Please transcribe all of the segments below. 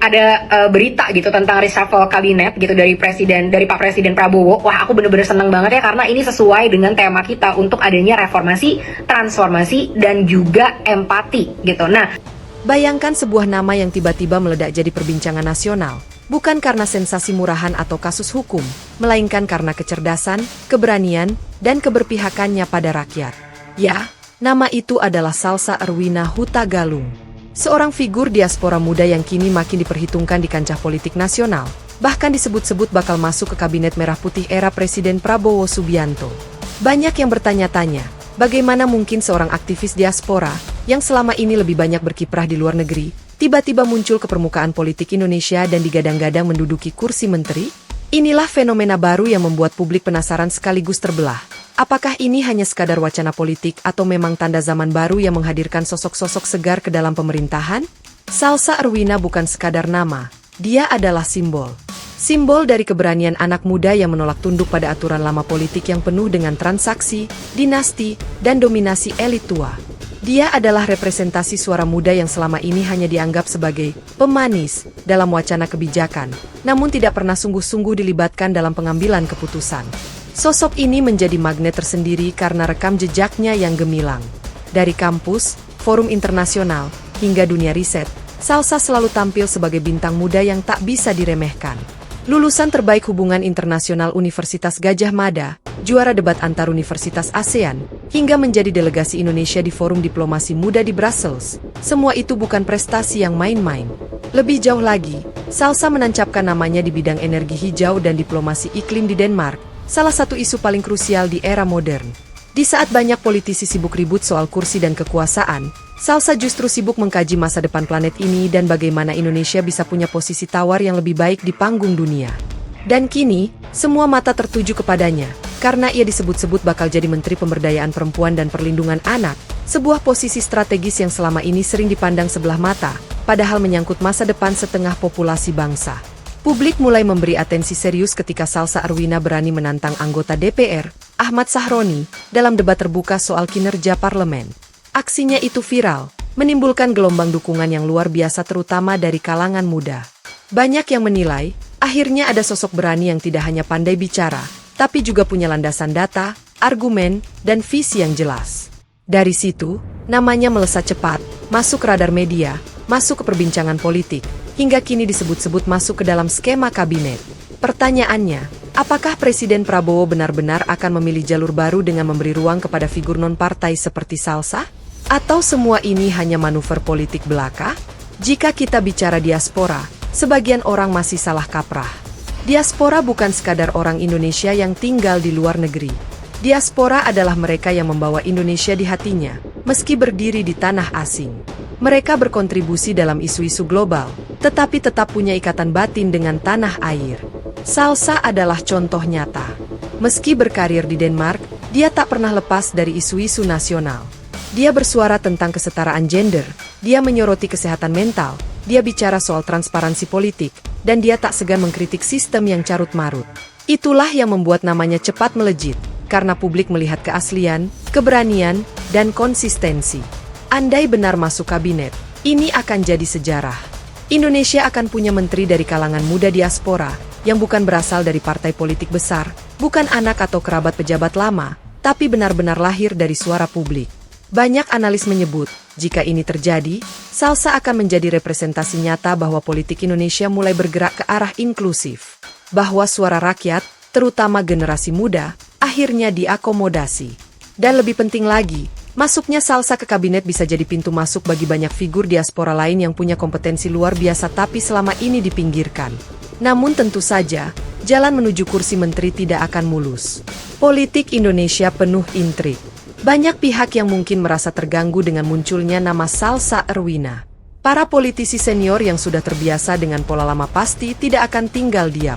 ada berita gitu tentang reshuffle kabinet gitu dari Pak Presiden Prabowo. Wah, aku bener-bener seneng banget ya karena ini sesuai dengan tema kita untuk adanya reformasi, transformasi, dan juga empati gitu. Nah, bayangkan sebuah nama yang tiba-tiba meledak jadi perbincangan nasional, bukan karena sensasi murahan atau kasus hukum, melainkan karena kecerdasan, keberanian, dan keberpihakannya pada rakyat. Ya, nama itu adalah Salsa Erwina Huta Galung. Seorang figur diaspora muda yang kini makin diperhitungkan di kancah politik nasional, bahkan disebut-sebut bakal masuk ke Kabinet Merah Putih era Presiden Prabowo Subianto. Banyak yang bertanya-tanya, bagaimana mungkin seorang aktivis diaspora, yang selama ini lebih banyak berkiprah di luar negeri, tiba-tiba muncul ke permukaan politik Indonesia dan digadang-gadang menduduki kursi menteri? Inilah fenomena baru yang membuat publik penasaran sekaligus terbelah. Apakah ini hanya sekadar wacana politik atau memang tanda zaman baru yang menghadirkan sosok-sosok segar ke dalam pemerintahan? Salsa Erwina bukan sekadar nama, dia adalah simbol. Simbol dari keberanian anak muda yang menolak tunduk pada aturan lama politik yang penuh dengan transaksi, dinasti, dan dominasi elit tua. Dia adalah representasi suara muda yang selama ini hanya dianggap sebagai pemanis dalam wacana kebijakan, namun tidak pernah sungguh-sungguh dilibatkan dalam pengambilan keputusan. Sosok ini menjadi magnet tersendiri karena rekam jejaknya yang gemilang. Dari kampus, forum internasional, hingga dunia riset, Salsa selalu tampil sebagai bintang muda yang tak bisa diremehkan. Lulusan terbaik hubungan internasional Universitas Gadjah Mada, juara debat antar universitas ASEAN, hingga menjadi delegasi Indonesia di Forum Diplomasi Muda di Brussels. Semua itu bukan prestasi yang main-main. Lebih jauh lagi, Salsa menancapkan namanya di bidang energi hijau dan diplomasi iklim di Denmark, salah satu isu paling krusial di era modern. Di saat banyak politisi sibuk ribut soal kursi dan kekuasaan, Salsa justru sibuk mengkaji masa depan planet ini dan bagaimana Indonesia bisa punya posisi tawar yang lebih baik di panggung dunia. Dan kini, semua mata tertuju kepadanya, karena ia disebut-sebut bakal jadi Menteri Pemberdayaan Perempuan dan Perlindungan Anak, sebuah posisi strategis yang selama ini sering dipandang sebelah mata, padahal menyangkut masa depan setengah populasi bangsa. Publik mulai memberi atensi serius ketika Salsa Erwina berani menantang anggota DPR, Ahmad Sahroni, dalam debat terbuka soal kinerja parlemen. Aksinya itu viral, menimbulkan gelombang dukungan yang luar biasa terutama dari kalangan muda. Banyak yang menilai, akhirnya ada sosok berani yang tidak hanya pandai bicara, tapi juga punya landasan data, argumen, dan visi yang jelas. Dari situ, namanya melesat cepat, masuk radar media, masuk ke perbincangan politik, hingga kini disebut-sebut masuk ke dalam skema kabinet. Pertanyaannya, apakah Presiden Prabowo benar-benar akan memilih jalur baru dengan memberi ruang kepada figur non-partai seperti Salsa? Atau semua ini hanya manuver politik belaka? Jika kita bicara diaspora, sebagian orang masih salah kaprah. Diaspora bukan sekadar orang Indonesia yang tinggal di luar negeri. Diaspora adalah mereka yang membawa Indonesia di hatinya, meski berdiri di tanah asing. Mereka berkontribusi dalam isu-isu global, tetapi tetap punya ikatan batin dengan tanah air. Salsa adalah contoh nyata. Meski berkarir di Denmark, dia tak pernah lepas dari isu-isu nasional. Dia bersuara tentang kesetaraan gender, dia menyoroti kesehatan mental, dia bicara soal transparansi politik, dan dia tak segan mengkritik sistem yang carut-marut. Itulah yang membuat namanya cepat melejit, karena publik melihat keaslian, keberanian, dan konsistensi. Andai benar masuk kabinet, ini akan jadi sejarah. Indonesia akan punya menteri dari kalangan muda diaspora, yang bukan berasal dari partai politik besar, bukan anak atau kerabat pejabat lama, tapi benar-benar lahir dari suara publik. Banyak analis menyebut, jika ini terjadi, Salsa akan menjadi representasi nyata bahwa politik Indonesia mulai bergerak ke arah inklusif. Bahwa suara rakyat, terutama generasi muda, akhirnya diakomodasi. Dan lebih penting lagi, masuknya Salsa ke kabinet bisa jadi pintu masuk bagi banyak figur diaspora lain yang punya kompetensi luar biasa tapi selama ini dipinggirkan. Namun tentu saja, jalan menuju kursi menteri tidak akan mulus. Politik Indonesia penuh intrik. Banyak pihak yang mungkin merasa terganggu dengan munculnya nama Salsa Erwina. Para politisi senior yang sudah terbiasa dengan pola lama pasti tidak akan tinggal diam.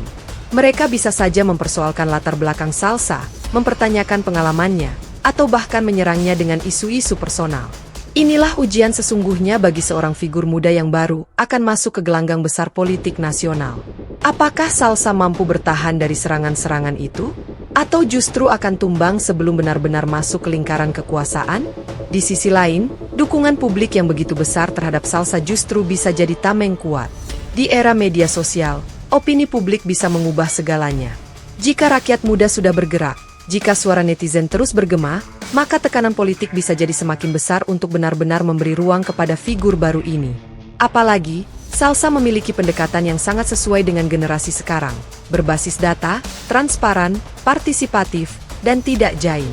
Mereka bisa saja mempersoalkan latar belakang Salsa, mempertanyakan pengalamannya, atau bahkan menyerangnya dengan isu-isu personal. Inilah ujian sesungguhnya bagi seorang figur muda yang baru akan masuk ke gelanggang besar politik nasional. Apakah Salsa mampu bertahan dari serangan-serangan itu? Atau justru akan tumbang sebelum benar-benar masuk ke lingkaran kekuasaan? Di sisi lain, dukungan publik yang begitu besar terhadap Salsa justru bisa jadi tameng kuat. Di era media sosial, opini publik bisa mengubah segalanya. Jika rakyat muda sudah bergerak, jika suara netizen terus bergema, maka tekanan politik bisa jadi semakin besar untuk benar-benar memberi ruang kepada figur baru ini. Apalagi, Salsa memiliki pendekatan yang sangat sesuai dengan generasi sekarang, berbasis data, transparan, partisipatif, dan tidak jaim.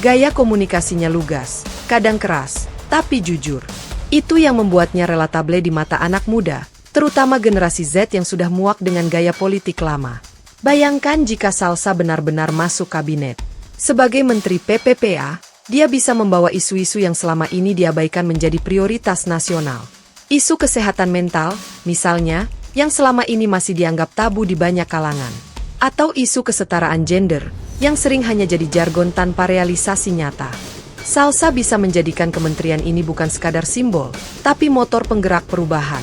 Gaya komunikasinya lugas, kadang keras, tapi jujur. Itu yang membuatnya relatable di mata anak muda, terutama generasi Z yang sudah muak dengan gaya politik lama. Bayangkan jika Salsa benar-benar masuk kabinet. Sebagai Menteri PPPA, dia bisa membawa isu-isu yang selama ini diabaikan menjadi prioritas nasional. Isu kesehatan mental, misalnya, yang selama ini masih dianggap tabu di banyak kalangan. Atau isu kesetaraan gender, yang sering hanya jadi jargon tanpa realisasi nyata. Salsa bisa menjadikan kementerian ini bukan sekadar simbol, tapi motor penggerak perubahan.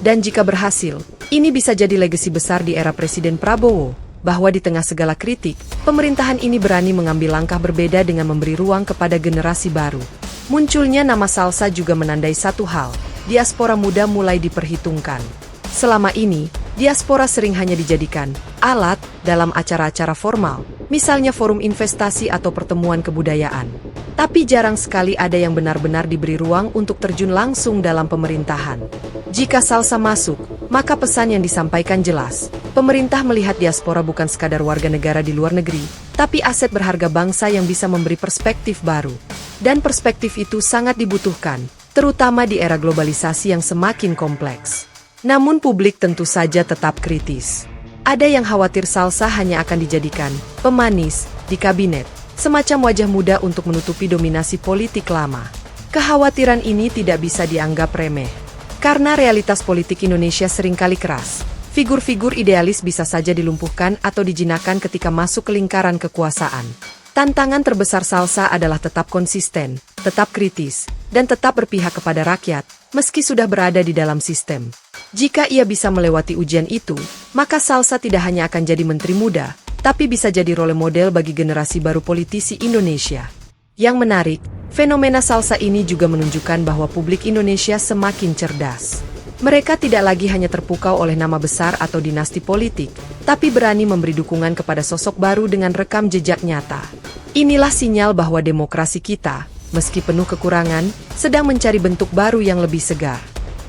Dan jika berhasil, ini bisa jadi legasi besar di era Presiden Prabowo, bahwa di tengah segala kritik, pemerintahan ini berani mengambil langkah berbeda dengan memberi ruang kepada generasi baru. Munculnya nama Salsa juga menandai satu hal, diaspora muda mulai diperhitungkan. Selama ini, diaspora sering hanya dijadikan alat dalam acara-acara formal, misalnya forum investasi atau pertemuan kebudayaan. Tapi jarang sekali ada yang benar-benar diberi ruang untuk terjun langsung dalam pemerintahan. Jika Salsa masuk, maka pesan yang disampaikan jelas. Pemerintah melihat diaspora bukan sekadar warga negara di luar negeri, tapi aset berharga bangsa yang bisa memberi perspektif baru. Dan perspektif itu sangat dibutuhkan, terutama di era globalisasi yang semakin kompleks. Namun publik tentu saja tetap kritis. Ada yang khawatir Salsa hanya akan dijadikan pemanis di kabinet, semacam wajah muda untuk menutupi dominasi politik lama. Kekhawatiran ini tidak bisa dianggap remeh. Karena realitas politik Indonesia seringkali keras, figur-figur idealis bisa saja dilumpuhkan atau dijinakkan ketika masuk ke lingkaran kekuasaan. Tantangan terbesar Salsa adalah tetap konsisten, tetap kritis, dan tetap berpihak kepada rakyat, meski sudah berada di dalam sistem. Jika ia bisa melewati ujian itu, maka Salsa tidak hanya akan jadi menteri muda, tapi bisa jadi role model bagi generasi baru politisi Indonesia. Yang menarik, fenomena Salsa ini juga menunjukkan bahwa publik Indonesia semakin cerdas. Mereka tidak lagi hanya terpukau oleh nama besar atau dinasti politik, tapi berani memberi dukungan kepada sosok baru dengan rekam jejak nyata. Inilah sinyal bahwa demokrasi kita, meski penuh kekurangan, sedang mencari bentuk baru yang lebih segar.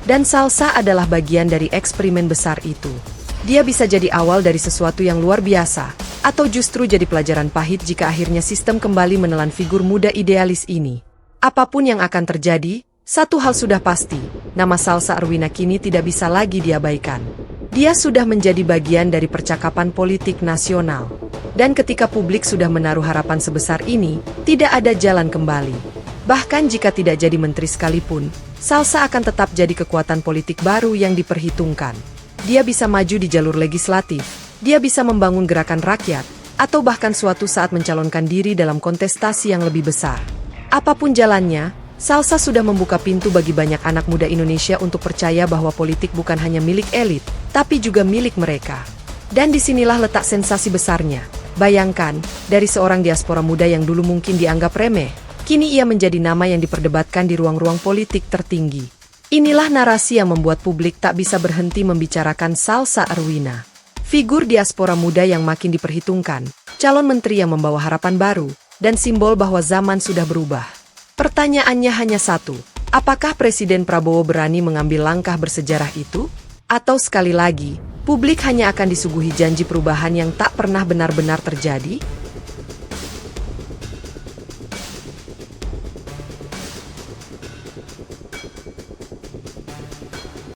Dan Salsa adalah bagian dari eksperimen besar itu. Dia bisa jadi awal dari sesuatu yang luar biasa, atau justru jadi pelajaran pahit jika akhirnya sistem kembali menelan figur muda idealis ini. Apapun yang akan terjadi, satu hal sudah pasti, nama Salsa Arwina kini tidak bisa lagi diabaikan. Dia sudah menjadi bagian dari percakapan politik nasional. Dan ketika publik sudah menaruh harapan sebesar ini, tidak ada jalan kembali. Bahkan jika tidak jadi menteri sekalipun, Salsa akan tetap jadi kekuatan politik baru yang diperhitungkan. Dia bisa maju di jalur legislatif, dia bisa membangun gerakan rakyat, atau bahkan suatu saat mencalonkan diri dalam kontestasi yang lebih besar. Apapun jalannya, Salsa sudah membuka pintu bagi banyak anak muda Indonesia untuk percaya bahwa politik bukan hanya milik elit, tapi juga milik mereka. Dan disinilah letak sensasi besarnya. Bayangkan, dari seorang diaspora muda yang dulu mungkin dianggap remeh, kini ia menjadi nama yang diperdebatkan di ruang-ruang politik tertinggi. Inilah narasi yang membuat publik tak bisa berhenti membicarakan Salsa Arwina. Figur diaspora muda yang makin diperhitungkan, calon menteri yang membawa harapan baru, dan simbol bahwa zaman sudah berubah. Pertanyaannya hanya satu, apakah Presiden Prabowo berani mengambil langkah bersejarah itu? Atau sekali lagi, publik hanya akan disuguhi janji perubahan yang tak pernah benar-benar terjadi?